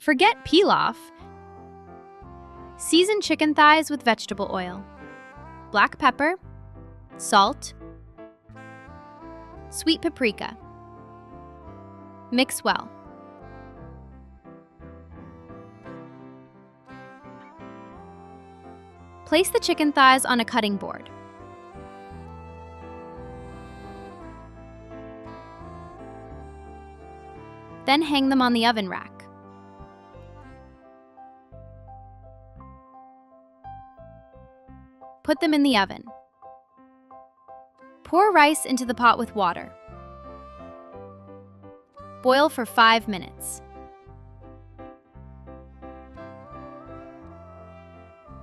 Forget pilaf. Season chicken thighs with vegetable oil, black pepper, salt, sweet paprika. Mix well. Place the chicken thighs on a cutting board. Then hang them on the oven rack. Put them in the oven. Pour rice into the pot with water. Boil for 5 minutes.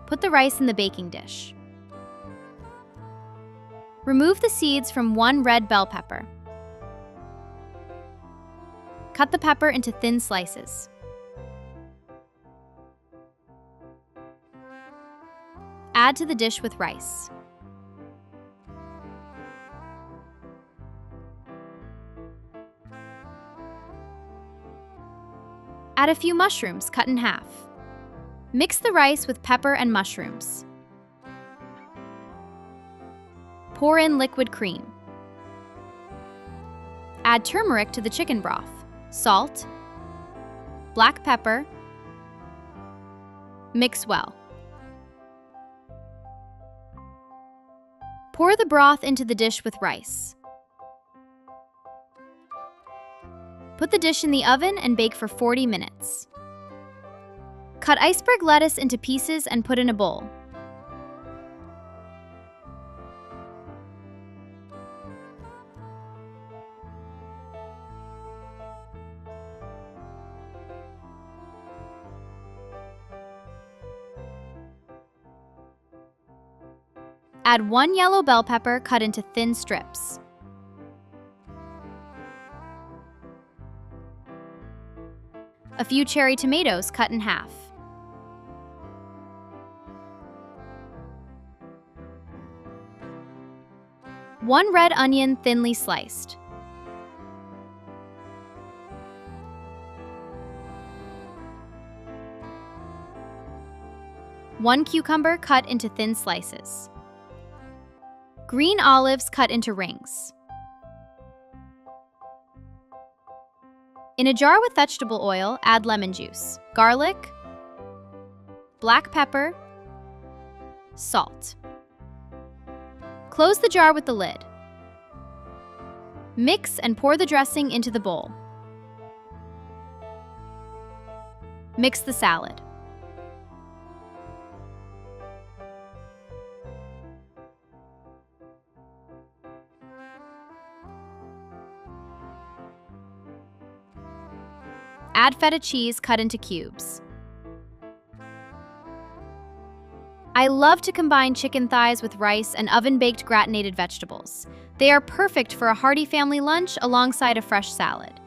Put the rice in the baking dish. Remove the seeds from 1 red bell pepper. Cut the pepper into thin slices. Add to the dish with rice. Add a few mushrooms cut in half. Mix the rice with pepper and mushrooms. Pour in liquid cream. Add turmeric to the chicken broth, salt, black pepper. Mix well. Pour the broth into the dish with rice. Put the dish in the oven and bake for 40 minutes. Cut iceberg lettuce into pieces and put in a bowl. Add 1 yellow bell pepper cut into thin strips. A few cherry tomatoes cut in half. One red onion thinly sliced. One cucumber cut into thin slices. Green olives cut into rings. In a jar with vegetable oil, add lemon juice, garlic, black pepper, salt. Close the jar with the lid. Mix and pour the dressing into the bowl. Mix the salad. Add feta cheese cut into cubes. I love to combine chicken thighs with rice and oven-baked gratinated vegetables. They are perfect for a hearty family lunch alongside a fresh salad.